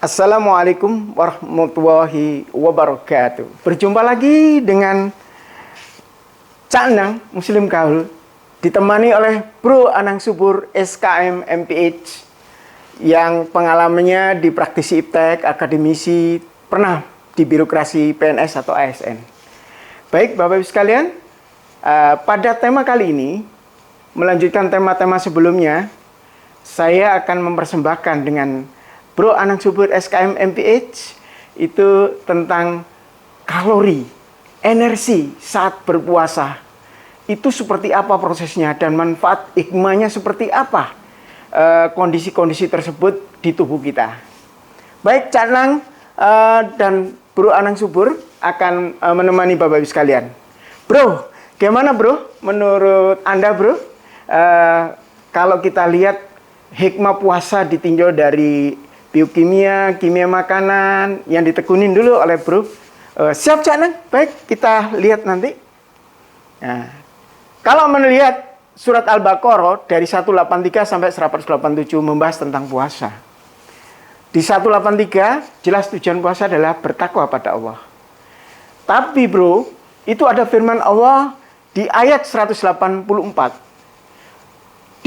Assalamualaikum warahmatullahi wabarakatuh. Berjumpa lagi dengan Cak Nang Muslim Kaul, ditemani oleh Bro Anang Subur SKM MPH yang pengalamannya di praktisi iptek, akademisi, pernah di birokrasi PNS atau ASN. Baik Bapak Ibu sekalian, pada tema kali ini, melanjutkan tema-tema sebelumnya, saya akan mempersembahkan dengan Bro Anang Subur SKM MPH itu tentang kalori, energi saat berpuasa. Itu seperti apa prosesnya dan manfaat hikmahnya seperti apa kondisi-kondisi tersebut di tubuh kita. Baik, Cak Nang dan Bro Anang Subur akan menemani Bapak Ibu sekalian. Bro, gimana bro? Menurut Anda bro, kalau kita lihat hikmah puasa ditinjau dari biokimia, kimia makanan yang ditekunin dulu oleh bro. Siap Cak Nang? Baik, kita lihat nanti. Nah, kalau melihat surat Al-Baqarah dari 183 sampai 187 membahas tentang puasa. Di 183 jelas tujuan puasa adalah bertakwa pada Allah. Tapi bro, itu ada firman Allah di ayat 184.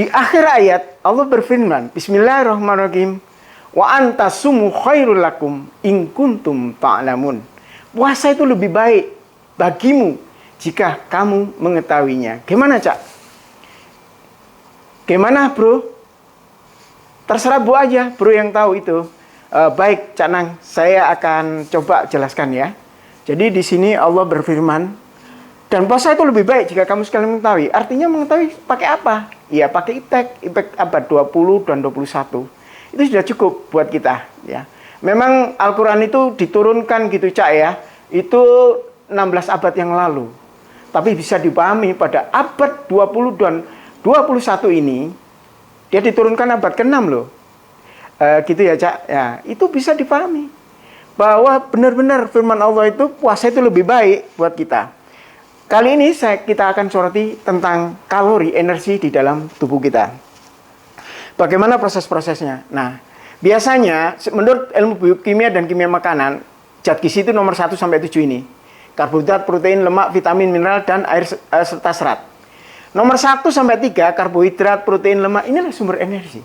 Di akhir ayat Allah berfirman, Bismillahirrahmanirrahim, wa antasumu khairul lakum in kuntum ta'lamun. Puasa itu lebih baik bagimu jika kamu mengetahuinya. Gimana Cak? Gimana bro? Terserah bro aja, bro yang tahu itu. Baik Cak Nang, saya akan coba jelaskan ya. Jadi di sini Allah berfirman, dan puasa itu lebih baik jika kamu sekalian mengetahui. Artinya mengetahui pakai apa? Ya pakai iptek abad 20 dan 21. Itu sudah cukup buat kita ya. Memang Al-Qur'an itu diturunkan gitu Cak ya. Itu 16 abad yang lalu. Tapi bisa dipahami pada abad 20 dan 21 ini dia diturunkan abad ke-6 loh. Gitu ya Cak. Ya, itu bisa dipahami bahwa benar-benar firman Allah itu puasa itu lebih baik buat kita. Kali ini kita akan soroti tentang kalori, energi di dalam tubuh kita. Bagaimana proses-prosesnya? Nah, biasanya menurut ilmu biokimia dan kimia makanan, zat gizi itu nomor 1 sampai 7 ini. Karbohidrat, protein, lemak, vitamin, mineral, dan air serta serat. Nomor 1 sampai 3, karbohidrat, protein, lemak, inilah sumber energi.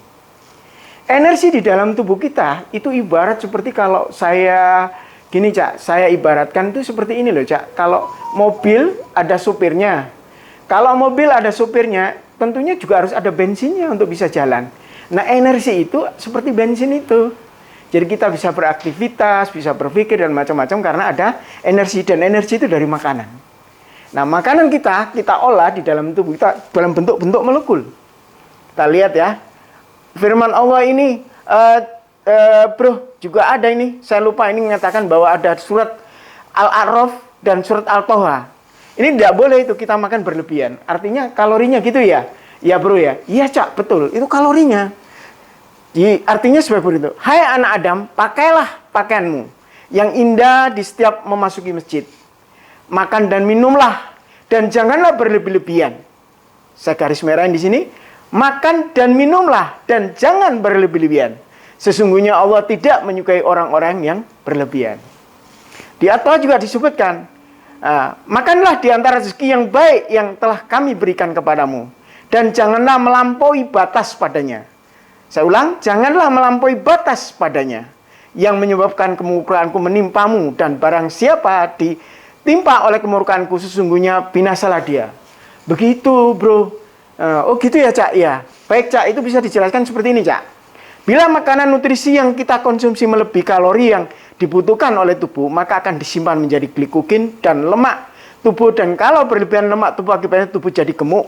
Energi di dalam tubuh kita itu ibarat seperti kalau saya gini Cak, saya ibaratkan itu seperti ini loh Cak. Kalau mobil ada supirnya. Kalau mobil ada supirnya, tentunya juga harus ada bensinnya untuk bisa jalan. Nah, energi itu seperti bensin itu. Jadi kita bisa beraktivitas, bisa berpikir dan macam-macam karena ada energi, dan energi itu dari makanan. Nah, makanan kita olah di dalam tubuh kita dalam bentuk-bentuk molekul. Kita lihat ya. Firman Allah ini, bro, juga ada ini. Saya lupa ini mengatakan bahwa ada surat Al-A'raf dan surat Al-Toha. Ini tidak boleh itu kita makan berlebihan. Artinya kalorinya gitu ya. Ya bro ya. Iya Cak, betul. Itu kalorinya. Jadi, artinya seperti itu. Hai anak Adam, pakailah pakaianmu yang indah di setiap memasuki masjid. Makan dan minumlah, dan janganlah berlebih-lebihan. Saya garis merahin di sini. Makan dan minumlah, dan jangan berlebih-lebihan. Sesungguhnya Allah tidak menyukai orang-orang yang berlebihan. Di atas juga disebutkan, makanlah di antara rezeki yang baik yang telah kami berikan kepadamu, dan janganlah melampaui batas padanya. Saya ulang, janganlah melampaui batas padanya, yang menyebabkan kemurkaanku menimpamu, dan barang siapa ditimpa oleh kemurkaanku, sesungguhnya binasalah dia. Begitu bro. Oh gitu ya Cak ya. Baik Cak, itu bisa dijelaskan seperti ini Cak. Bila makanan nutrisi yang kita konsumsi melebihi kalori yang dibutuhkan oleh tubuh, maka akan disimpan menjadi glikogen dan lemak tubuh, dan kalau berlebihan lemak tubuh akibatnya tubuh jadi gemuk,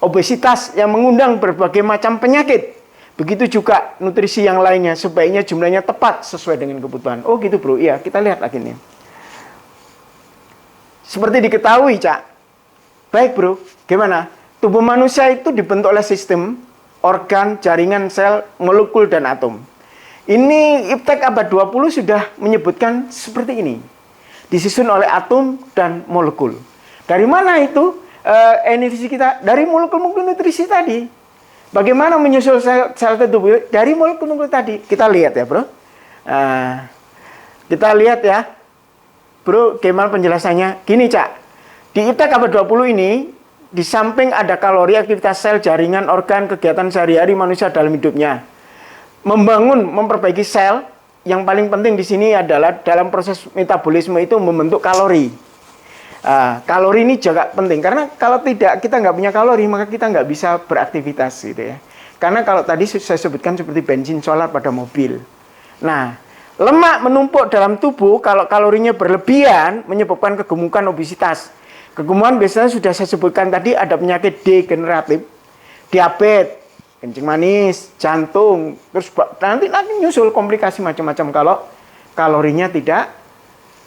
obesitas yang mengundang berbagai macam penyakit. Begitu juga nutrisi yang lainnya, sebaiknya jumlahnya tepat sesuai dengan kebutuhan. Oh gitu bro, iya kita lihat lagi nih. Seperti diketahui Cak. Baik bro, gimana? Tubuh manusia itu dibentuk oleh sistem, organ, jaringan, sel, molekul, dan atom. Ini iptek abad 20 sudah menyebutkan seperti ini. Disusun oleh atom dan molekul. Dari mana itu energi kita? Dari molekul-molekul nutrisi tadi. Bagaimana menyusul sel tubuh? Dari molekul-molekul tadi. Kita lihat ya bro. Nah, kita lihat ya, Bro, gimana penjelasannya? Gini, Cak. Di ITEK abad 20 ini, di samping ada kalori, aktivitas sel, jaringan, organ, kegiatan sehari-hari manusia dalam hidupnya. Membangun, memperbaiki sel, yang paling penting di sini adalah dalam proses metabolisme itu membentuk kalori. Kalori ini juga penting, karena kalau tidak kita nggak punya kalori, maka kita nggak bisa beraktivitas gitu ya. Karena kalau tadi saya sebutkan seperti bensin solar pada mobil. Nah, lemak menumpuk dalam tubuh kalau kalorinya berlebihan menyebabkan kegemukan, obesitas. Kegemukan biasanya sudah saya sebutkan tadi, ada penyakit degeneratif, diabetes, kencing manis, jantung, terus nanti nyusul komplikasi macam-macam kalau kalorinya tidak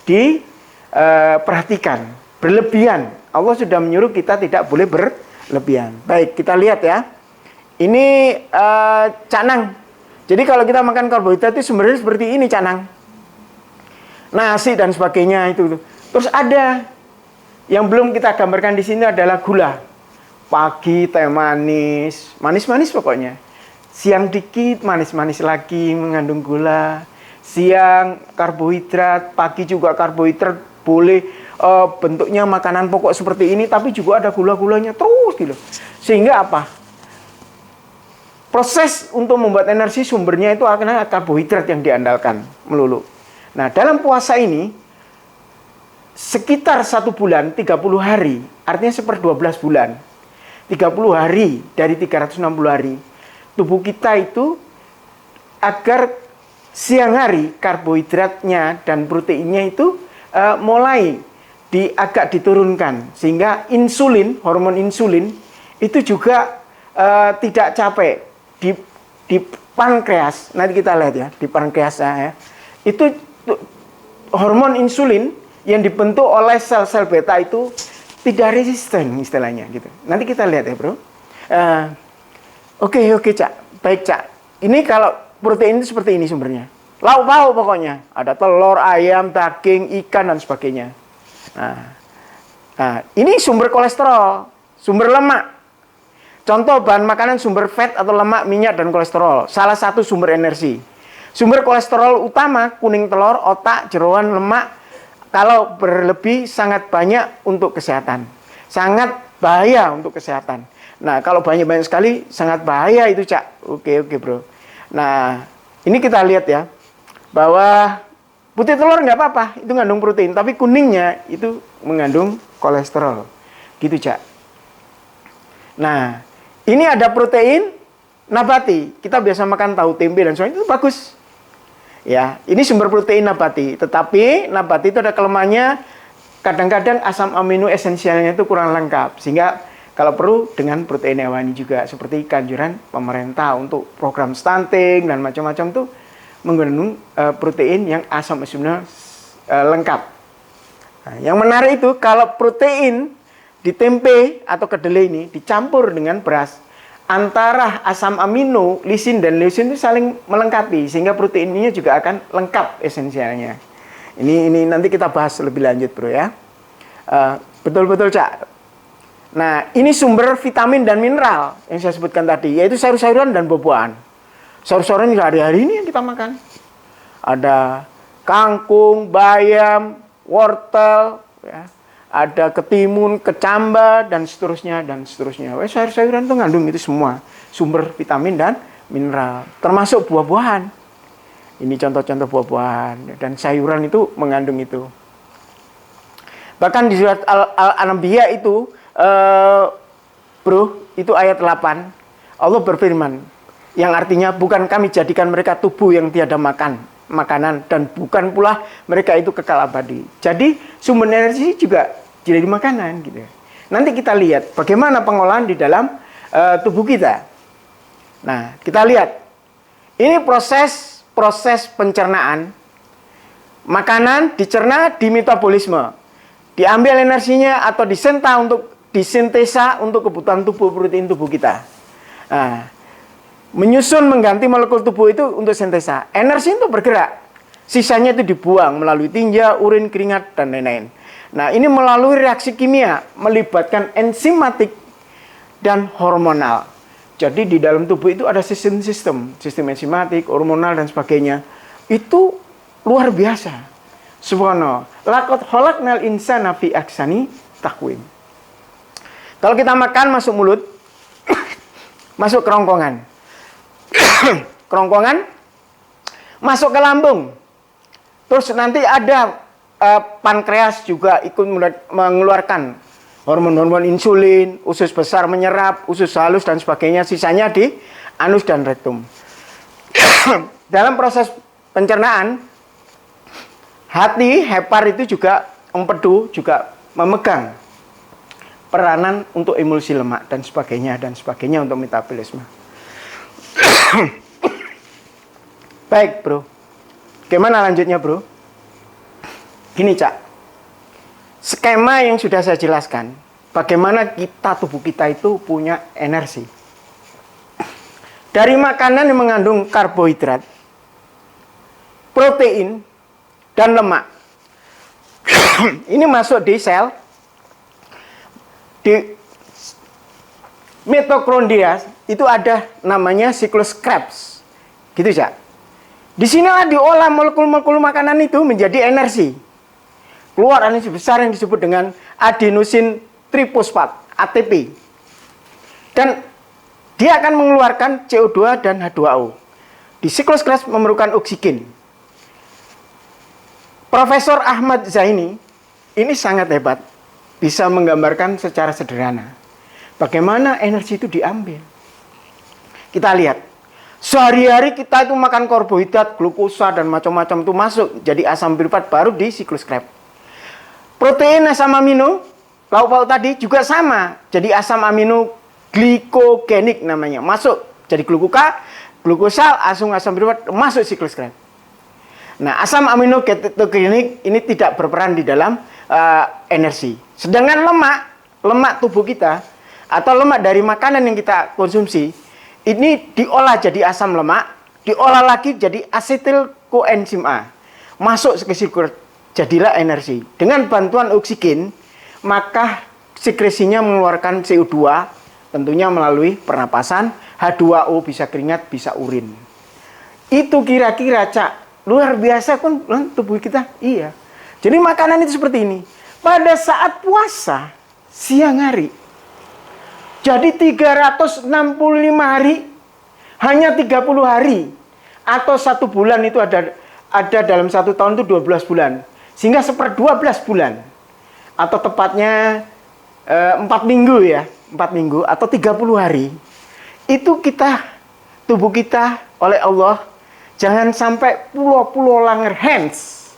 diperhatikan, berlebihan. Allah sudah menyuruh kita tidak boleh berlebihan. Baik, kita lihat ya. Ini canang. Jadi kalau kita makan karbohidrat itu sebenarnya seperti ini, canang. Nasi dan sebagainya itu. Terus ada yang belum kita gambarkan di sini adalah gula. Pagi teh manis, manis-manis pokoknya. Siang dikit manis-manis lagi mengandung gula. Siang karbohidrat, pagi juga karbohidrat boleh bentuknya makanan pokok seperti ini, tapi juga ada gula-gulanya terus gitu. Sehingga apa? Proses untuk membuat energi sumbernya itu akan karbohidrat yang diandalkan melulu. Nah, dalam puasa ini sekitar 1 bulan 30 hari, artinya 1/12 bulan. 30 hari dari 360 hari. Tubuh kita itu agar siang hari karbohidratnya dan proteinnya itu mulai agak diturunkan, sehingga insulin, hormon insulin itu juga tidak capek. Di pankreas, nanti kita lihat ya, di pankreas ya, itu hormon insulin yang dibentuk oleh sel-sel beta itu tidak resisten istilahnya gitu. Nanti kita lihat ya, Bro. Oke, Cak. Baik, Cak. Ini kalau protein itu seperti ini sumbernya. Lauk pauk pokoknya. Ada telur, ayam, daging, ikan dan sebagainya. Nah, ini sumber kolesterol, sumber lemak. Contoh bahan makanan sumber fat atau lemak, minyak, dan kolesterol. Salah satu sumber energi. Sumber kolesterol utama, kuning telur, otak, jeroan, lemak. Kalau berlebih sangat banyak untuk kesehatan. Sangat bahaya untuk kesehatan. Nah, kalau banyak-banyak sekali sangat bahaya itu, Cak. Oke, Bro. Nah, ini kita lihat ya. Bahwa putih telur nggak apa-apa, itu mengandung protein. Tapi kuningnya itu mengandung kolesterol. Gitu, Cak. Nah, ini ada protein nabati. Kita biasa makan tahu, tempe dan sebagainya, itu bagus. Ya, ini sumber protein nabati. Tetapi nabati itu ada kelemahannya, kadang-kadang asam amino esensialnya itu kurang lengkap. Sehingga kalau perlu dengan protein hewani juga, seperti kanjuran pemerintah untuk program stunting dan macam-macam tuh mengandung protein yang asam amino lengkap. Nah, yang menarik itu kalau protein di tempe atau kedelai ini dicampur dengan beras, antara asam amino, lisin dan leusin itu saling melengkapi, sehingga proteinnya juga akan lengkap esensialnya. Ini nanti kita bahas lebih lanjut, Bro ya. Betul-betul, Cak. Nah, ini sumber vitamin dan mineral yang saya sebutkan tadi, yaitu sayur-sayuran dan buah-buahan. Sayur-sayuran hari-hari ini yang kita makan. Ada kangkung, bayam, wortel, ya. Ada ketimun, kecamba, dan seterusnya, dan seterusnya. Sayur-sayuran itu mengandung itu semua. Sumber vitamin dan mineral. Termasuk buah-buahan. Ini contoh-contoh buah-buahan. Dan sayuran itu mengandung itu. Bahkan di surat Al-Anbiya itu, Bro, itu ayat 8. Allah berfirman. Yang artinya, bukan kami jadikan mereka tubuh yang tiada makanan, dan bukan pula mereka itu kekal abadi. Jadi sumber energi juga jadi makanan gitu. Nanti kita lihat bagaimana pengolahan di dalam tubuh kita. Nah, kita lihat. Ini proses pencernaan. Makanan dicerna di metabolisme. Diambil energinya atau disintesa untuk kebutuhan tubuh, protein tubuh kita. Nah, menyusun mengganti molekul tubuh itu untuk sintesa. Energi itu bergerak. Sisanya itu dibuang melalui tinja, urin, keringat, dan lain-lain. Nah, ini melalui reaksi kimia, melibatkan enzimatik dan hormonal. Jadi di dalam tubuh itu ada sistem enzimatik, hormonal, dan sebagainya. itu luar biasa. Subhanallah. Laqad khalaqnal insana fi ahsani taqwim. Kalau kita makan masuk mulut, masuk kerongkongan. Kerongkongan masuk ke lambung. Terus nanti ada pankreas juga ikut mengeluarkan hormon-hormon insulin, usus besar menyerap, usus halus dan sebagainya, sisanya di anus dan rektum. Dalam proses pencernaan, hati, hepar itu juga, empedu juga memegang peranan untuk emulsi lemak dan sebagainya untuk metabolisme. Baik, bro. Gimana lanjutnya, bro? Gini, Cak. Skema yang sudah saya jelaskan, bagaimana tubuh kita itu punya energi. Dari makanan yang mengandung karbohidrat, protein, dan lemak. Ini masuk di sel, di mitokondria itu ada namanya siklus Krebs. Gitu, Cak. Di sinilah diolah molekul-molekul makanan itu menjadi energi. Keluar energi besar yang disebut dengan adenosin trifosfat, ATP. Dan dia akan mengeluarkan CO2 dan H2O. Di siklus Krebs memerlukan oksigen. Profesor Ahmad Zaini ini sangat hebat, bisa menggambarkan secara sederhana bagaimana energi itu diambil. Kita lihat, sehari-hari kita itu makan karbohidrat, glukosa dan macam-macam itu masuk jadi asam pirufat baru di siklus Krebs. Protein asam amino, lauk pauk tadi juga sama, jadi asam amino glikogenik namanya, masuk jadi glukosa, asam pirufat masuk siklus Krebs. Nah, asam amino ketogenik ini tidak berperan di dalam energi. Sedangkan lemak tubuh kita atau lemak dari makanan yang kita konsumsi ini diolah jadi asam lemak, diolah lagi jadi asetil koenzim A, masuk ke siklus, jadilah energi. Dengan bantuan oksigen, maka sekresinya mengeluarkan CO2, tentunya melalui pernapasan, H2O bisa keringat, bisa urin. Itu kira-kira, Cak, luar biasa kan tubuh kita? Iya. Jadi makanan itu seperti ini. Pada saat puasa, siang hari, jadi 365 hari, hanya 30 hari, atau 1 bulan itu ada dalam 1 tahun itu 12 bulan. Sehingga 1/12 bulan, atau tepatnya 4 minggu ya, 4 minggu atau 30 hari, itu tubuh kita oleh Allah, jangan sampai pulau-pulau Langerhans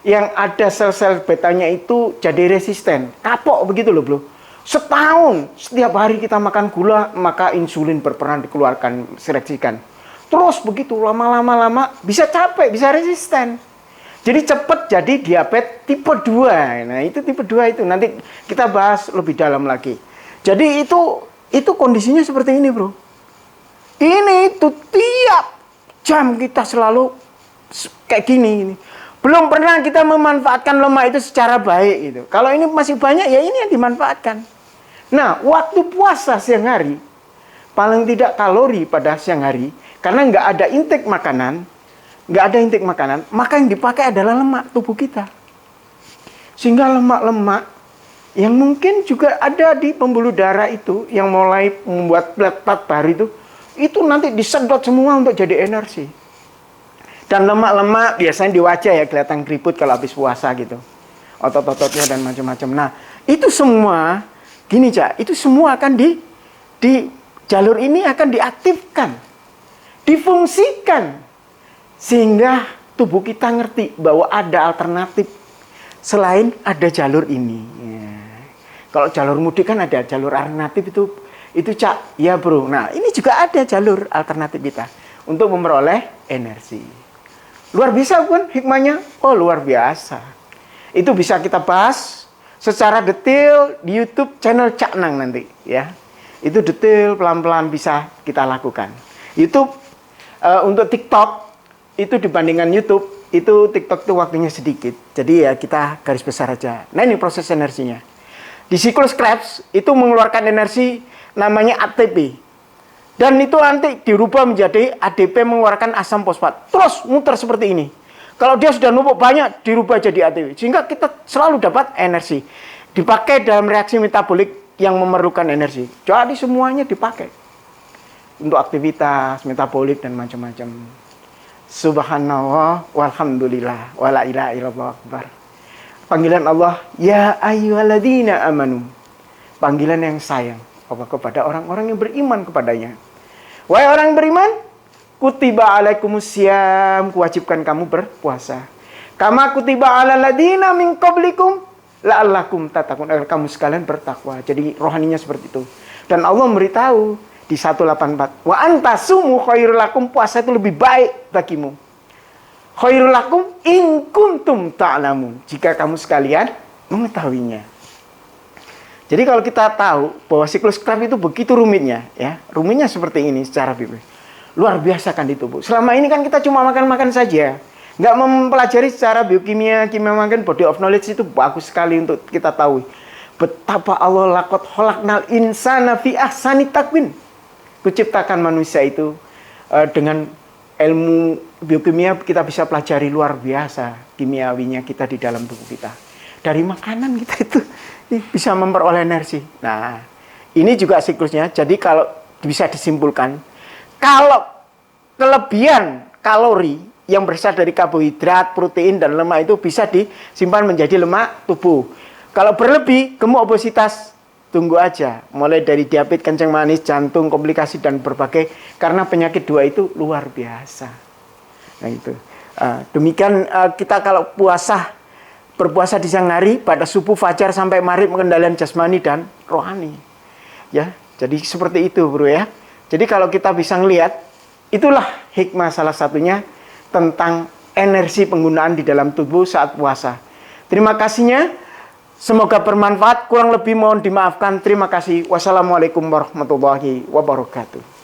yang ada sel-sel betanya itu jadi resisten, kapok begitu loh, bro. Setahun, setiap hari kita makan gula, maka insulin berperan dikeluarkan, sereksikan. Terus begitu, lama-lama bisa capek, bisa resisten. Jadi cepat jadi diabetes tipe 2. Nah, itu tipe 2 itu nanti kita bahas lebih dalam lagi. Jadi itu kondisinya seperti ini, bro. Ini itu tiap jam kita selalu kayak gini. Belum pernah kita memanfaatkan lemak itu secara baik gitu. Kalau ini masih banyak, ya ini yang dimanfaatkan. Nah, waktu puasa siang hari, paling tidak kalori pada siang hari, karena nggak ada intake makanan, maka yang dipakai adalah lemak tubuh kita. Sehingga lemak-lemak yang mungkin juga ada di pembuluh darah itu, yang mulai membuat plat-plat baru itu nanti disedot semua untuk jadi energi. Dan lemak-lemak biasanya di wajah ya, kelihatan keriput kalau habis puasa gitu. Otot-ototnya dan macam-macam. Nah, itu semua, gini, Cak, itu semua akan di jalur ini akan diaktifkan, difungsikan. Sehingga tubuh kita ngerti bahwa ada alternatif selain ada jalur ini. Ya. Kalau jalur mudik kan ada jalur alternatif itu, Cak, ya, bro. Nah, ini juga ada jalur alternatif kita untuk memperoleh energi. Luar biasa kan hikmahnya? Oh, luar biasa. Itu bisa kita bahas secara detail di YouTube channel Cak Nang nanti, ya. Itu detail, pelan-pelan bisa kita lakukan. YouTube untuk TikTok itu dibandingkan YouTube, itu TikTok itu waktunya sedikit. Jadi ya kita garis besar aja. Nah, ini proses energinya. Di siklus Krebs itu mengeluarkan energi namanya ATP. Dan itu nanti dirubah menjadi ADP mengeluarkan asam fosfat. Terus muter seperti ini. Kalau dia sudah numpuk banyak, dirubah jadi ATP. Sehingga kita selalu dapat energi. Dipakai dalam reaksi metabolik yang memerlukan energi. Jadi semuanya dipakai. Untuk aktivitas, metabolik, dan macam-macam. Subhanallah, walhamdulillah, wala ilaha illallah akbar. Panggilan Allah, ya ayyuhalladzina amanu. Panggilan yang sayang Allah kepada orang-orang yang beriman kepadanya. Wahai orang beriman, kutiba alaikumusiyam, kuwajibkan kamu berpuasa. Kama kutiba alal ladina min qablikum la'allakum tattaqun, agar kamu sekalian bertakwa. Jadi rohaninya seperti itu. Dan Allah memberitahu di 184, wa antasumu khairul lakum, puasa itu lebih baik bagimu. Khairul lakum in kuntum ta'lamun, jika kamu sekalian mengetahuinya. Jadi kalau kita tahu bahwa siklus Krebs itu begitu rumitnya, ya, rumitnya seperti ini secara biblis, luar biasa kan di tubuh. Selama ini kan kita cuma makan-makan saja, nggak mempelajari secara biokimia, kimia makan. Body of knowledge itu bagus sekali untuk kita tahu betapa Allah laqad khalaqnal insana fi ahsani taqwim, kuciptakan manusia itu dengan ilmu biokimia kita bisa pelajari luar biasa kimiawinya kita di dalam tubuh kita. Dari makanan kita itu bisa memperoleh energi. Nah, ini juga siklusnya. Jadi kalau bisa disimpulkan, kalau kelebihan kalori yang berasal dari karbohidrat, protein, dan lemak itu bisa disimpan menjadi lemak tubuh. Kalau berlebih, gemuk, obesitas, tunggu aja. Mulai dari diabetes, kencing manis, jantung, komplikasi, dan berbagai. Karena penyakit dua itu luar biasa. Nah itu. Demikian kita kalau berpuasa di siang hari pada subuh, fajar sampai maghrib, pengendalian jasmani dan rohani. Ya, jadi seperti itu, Bro ya. Jadi kalau kita bisa ngelihat, itulah hikmah salah satunya tentang energi penggunaan di dalam tubuh saat puasa. Terima kasihnya, semoga bermanfaat. Kurang lebih mohon dimaafkan. Terima kasih. Wassalamualaikum warahmatullahi wabarakatuh.